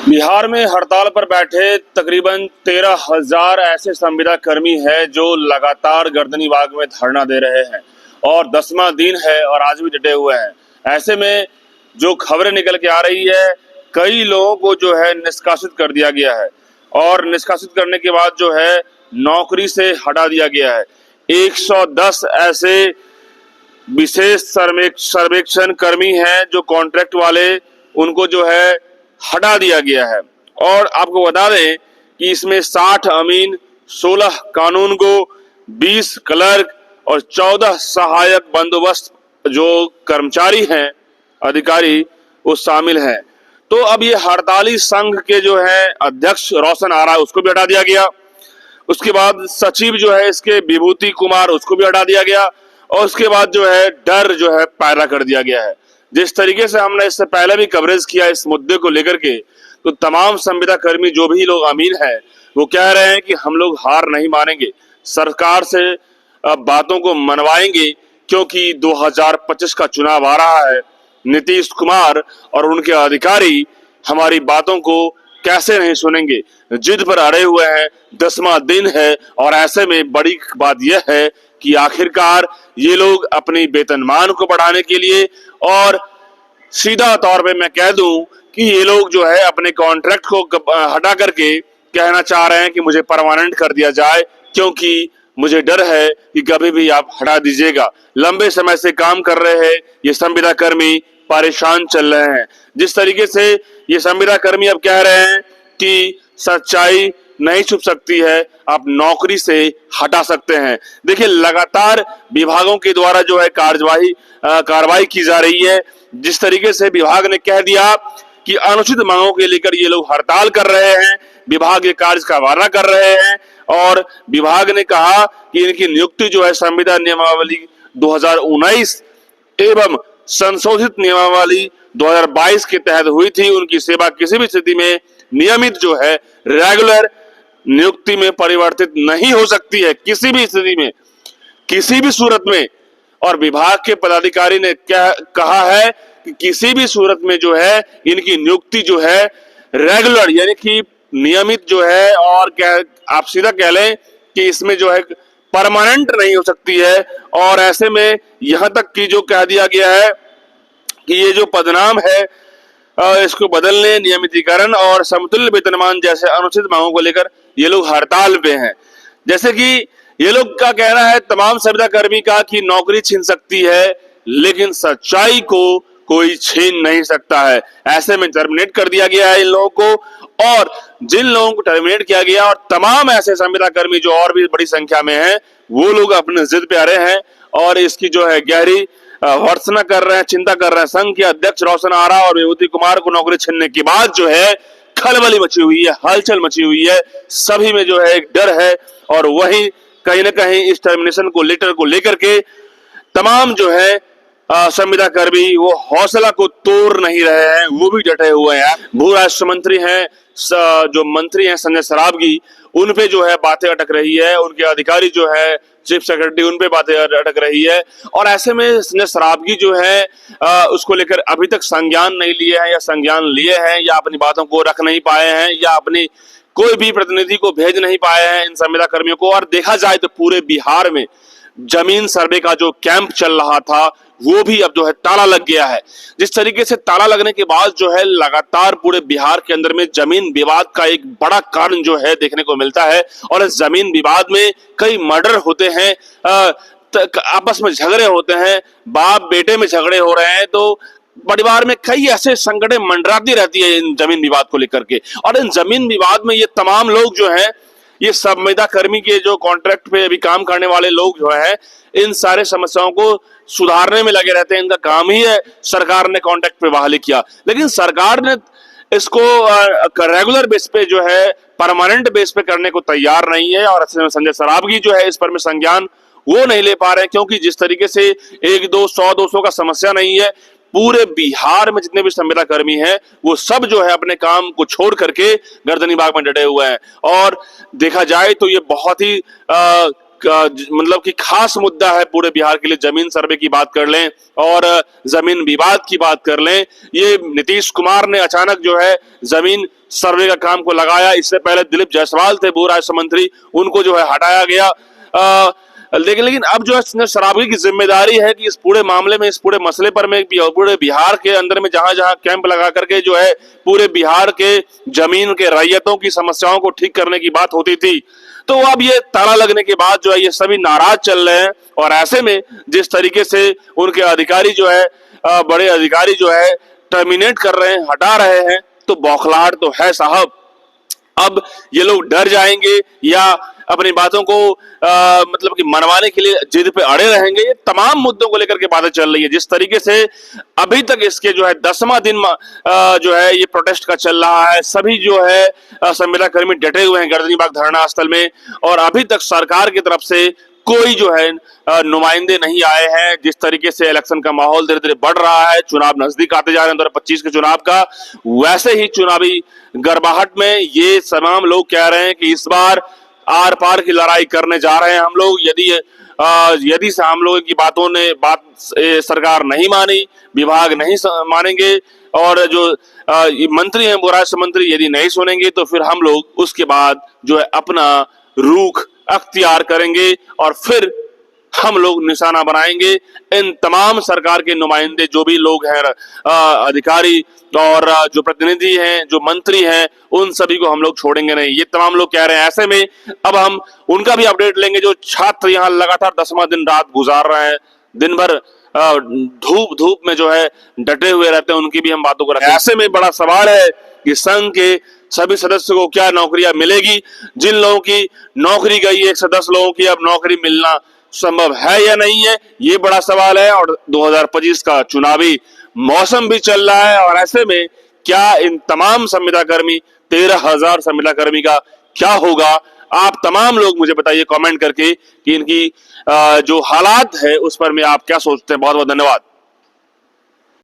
बिहार में हड़ताल पर बैठे तकरीबन 13,000 ऐसे संविदा कर्मी हैं जो लगातार गर्दनी बाग में धरना दे रहे हैं और 10वां दिन है और आज भी डटे हुए हैं। ऐसे में जो खबरें निकल के आ रही है, कई लोगों को जो है निष्कासित कर दिया गया है और निष्कासित करने के बाद जो है नौकरी से हटा दिया गया है। 110 ऐसे विशेष सर्वेक्षण कर्मी हैं जो कॉन्ट्रैक्ट वाले, उनको जो है हटा दिया गया है। और आपको बता दें कि इसमें 60 अमीन, 16 कानूनगो, 20 क्लर्क और 14 सहायक बंदोबस्त जो कर्मचारी हैं, अधिकारी, वो शामिल हैं। तो अब ये हड़ताली संघ के जो है अध्यक्ष रोशन आरा, उसको भी हटा दिया गया। उसके बाद सचिव जो है इसके विभूति कुमार, उसको भी हटा दिया गया। और उसके बाद जो है डर जो है पैदा कर दिया गया है। जिस तरीके से हमने इससे पहले भी कवरेज किया इस मुद्दे को लेकर के, तो तमाम संविदा कर्मी जो भी लोग अमीन हैं वो कह रहे हैं कि हम लोग हार नहीं मानेंगे, सरकार से बातों को मनवाएंगे, क्योंकि 2025 का चुनाव आ रहा है। नीतीश कुमार और उनके अधिकारी हमारी बातों को कैसे नहीं सुनेंगे, जिद पर अड़े हुए हैं। 10वां दिन है और ऐसे में बड़ी बात यह है कि आखिरकार ये लोग अपनी वेतनमान को बढ़ाने के लिए, और सीधा तौर पे मैं कह दूं कि ये लोग जो है अपने कॉन्ट्रैक्ट को हटा करके कहना चाह रहे हैं कि मुझे परमानेंट कर दिया जाए, क्योंकि मुझे डर है कि कभी भी आप हटा दीजिएगा। लंबे समय से काम कर रहे हैं ये संविदा कर्मी, परेशान चल रहे हैं। जिस तरीके से ये संविदा कर्मी अब कह रहे हैं कि सच्चाई नहीं छुप सकती है, आप नौकरी से हटा सकते हैं। देखिए, लगातार विभागों के द्वारा जो है कार्रवाई की जा रही है। जिस तरीके से विभाग ने कह दिया कि अनुचित मांगों के लेकर ये लोग हड़ताल कर रहे हैं, विभाग ये कार्य का वादा कर रहे हैं। और विभाग ने कहा कि इनकी नियुक्ति जो है संविदा नियमावली 2019 एवं संशोधित नियमावली 2022 के तहत हुई थी। उनकी सेवा किसी भी स्थिति में नियमित जो है रेगुलर नियुक्ति में परिवर्तित नहीं हो सकती है, किसी भी स्थिति में, किसी भी सूरत में। और विभाग के पदाधिकारी ने क्या कहा है कि किसी भी सूरत में जो है इनकी नियुक्ति जो है रेगुलर यानी कि नियमित जो है, और क्या आप सीधा कह लें कि इसमें जो है परमानेंट नहीं हो सकती है। और ऐसे में यहां तक कि जो कह दिया गया है कि ये जो पदनाम है इसको बदलने, नियमितीकरण और समतुल्य वेतनमान जैसे अनुचित मांगों को लेकर ये लोग हड़ताल पे हैं। जैसे कि ये लोग का कहना है तमाम संविदा कर्मी का कि नौकरी छीन सकती है, लेकिन सच्चाई को कोई छीन नहीं सकता है। ऐसे में टर्मिनेट कर दिया गया है इन लोगों को। और जिन लोगों को टर्मिनेट किया गया और तमाम ऐसे संविदा कर्मी जो और भी बड़ी संख्या में हैं, वो लोग अपने जिद पे अड़े हैं और इसकी जो है गहरी भर्त्सना कर रहे हैं, चिंता कर रहे हैं। संघ के अध्यक्ष रोशन आरा और विभूति कुमार को नौकरी छीनने के बाद जो है खलबली मची हुई है, हलचल मची हुई है, सभी में जो है एक डर है। और वही कहीं ना कहीं इस टर्मिनेशन को लेकर के तमाम जो है संविदा कर्मी वो हौसला को तोड़ नहीं रहे हैं, वो भी डटे हुए हैं। भू राष्ट्र मंत्री हैं, जो मंत्री हैं संजय सरावगी, उन पे जो है बातें अटक रही है। उनके अधिकारी जो है चीफ सेक्रेटरी, उन पे बातें अटक रही है। और ऐसे में संजय सरावगी जो है उसको लेकर अभी तक संज्ञान नहीं लिए हैं, या संज्ञान लिए हैं या अपनी बातों को रख नहीं पाए हैं, या अपनी कोई भी प्रतिनिधि को भेज नहीं पाए हैं इन संविदा कर्मियों को। और देखा जाए तो पूरे बिहार में जमीन सर्वे का जो कैंप चल रहा था वो भी अब जो है ताला लग गया है। जिस तरीके से ताला लगने के बाद जो है लगातार पूरे बिहार के अंदर में जमीन विवाद का एक बड़ा कारण जो है देखने को मिलता है। और इस जमीन विवाद में कई मर्डर होते हैं, आपस में झगड़े होते हैं, बाप बेटे में झगड़े हो रहे हैं, तो परिवार में कई ऐसे संकटें मंडराती रहती है इन जमीन विवाद को लेकर के। और इन जमीन विवाद में ये तमाम लोग जो हैं, ये संविदा कर्मी के जो कॉन्ट्रैक्ट पे अभी काम करने वाले लोग जो हैं, इन सारे समस्याओं को सुधारने में लगे रहते हैं। इनका काम ही है, सरकार ने कॉन्ट्रैक्ट पे बहाली किया, लेकिन सरकार ने इसको रेगुलर बेस पे जो है परमानेंट बेस पे करने को तैयार नहीं है। और संजय सरावगी जो है इस पर में संज्ञान वो नहीं ले पा रहे हैं, क्योंकि जिस तरीके से 1-2, 100-200 का समस्या नहीं है, पूरे बिहार में जितने भी संविदा कर्मी हैं वो सब जो है अपने काम को छोड़ करके गर्दनी बाग में डटे हुए हैं। और देखा जाए तो ये बहुत ही मतलब कि खास मुद्दा है पूरे बिहार के लिए। जमीन सर्वे की बात कर लें और जमीन विवाद की बात कर लें, ये नीतीश कुमार ने अचानक जो है जमीन सर्वे का काम को लगाया। इससे पहले दिलीप जायसवाल थे भू राजस्व मंत्री, उनको जो है हटाया गया। लेकिन अब जो है शराबी की जिम्मेदारी है कि इस पूरे मामले में, इस पूरे मसले पर में पूरे बिहार के अंदर में जहां जहां कैंप लगा करके जो है पूरे बिहार के जमीन के रैयतों की समस्याओं को ठीक करने की बात होती थी, तो अब ये ताला लगने के बाद जो है ये सभी नाराज चल रहे हैं। और ऐसे में जिस तरीके से उनके अधिकारी जो है बड़े अधिकारी जो है टर्मिनेट कर रहे हैं, हटा रहे हैं, तो बौखलाहट तो है साहब। अब ये लोग डर जाएंगे या अपनी बातों को मतलब कि मनवाने के लिए जिद पे अड़े रहेंगे, ये तमाम मुद्दों को लेकर के बातें चल रही है। जिस तरीके से अभी तक इसके जो है 10वां दिन जो है ये प्रोटेस्ट का चल रहा है, सभी जो है संविदा कर्मी डटे हुए हैं गर्दनीबाग धरना स्थल में, और अभी तक सरकार की तरफ से कोई जो है नुमाइंदे नहीं आए हैं। जिस तरीके से इलेक्शन का माहौल धीरे धीरे बढ़ रहा है, चुनाव नजदीक आते जा रहे हैं 2025 के चुनाव का, वैसे ही चुनावी गर्माहट में ये तमाम लोग कह रहे हैं कि इस बार आर पार की लड़ाई करने जा रहे हैं हम लोग। यदि से हम लोगों की बात सरकार नहीं मानी, विभाग नहीं मानेंगे, और जो मंत्री हैं राष्ट्र मंत्री यदि नहीं सुनेंगे, तो फिर हम लोग उसके बाद जो है अपना रुख अख्तियार करेंगे और फिर हम लोग निशाना बनाएंगे इन तमाम सरकार के नुमाइंदे, जो भी लोग हैं अधिकारी और जो प्रतिनिधि हैं, जो मंत्री हैं, उन सभी को हम लोग छोड़ेंगे नहीं, ये तमाम लोग कह रहे हैं। ऐसे में अब हम उनका भी अपडेट लेंगे जो छात्र यहाँ लगातार 10वां दिन रात गुजार रहे हैं, दिन भर धूप में जो है डटे हुए रहते हैं, उनकी भी हम बातों को रखें। ऐसे में बड़ा सवाल है कि संघ के सभी सदस्यों को क्या नौकरियां मिलेगी। जिन लोगों की नौकरी गई 110 लोगों की अब नौकरी मिलना संभव है या नहीं है, ये बड़ा सवाल है। और 2025 का चुनावी मौसम भी चल रहा है, और ऐसे में क्या इन तमाम संविदा कर्मी 13,000 संविदा कर्मी का क्या होगा, आप तमाम लोग मुझे बताइए कमेंट करके कि इनकी जो हालात है उस पर में आप क्या सोचते हैं। बहुत बहुत धन्यवाद।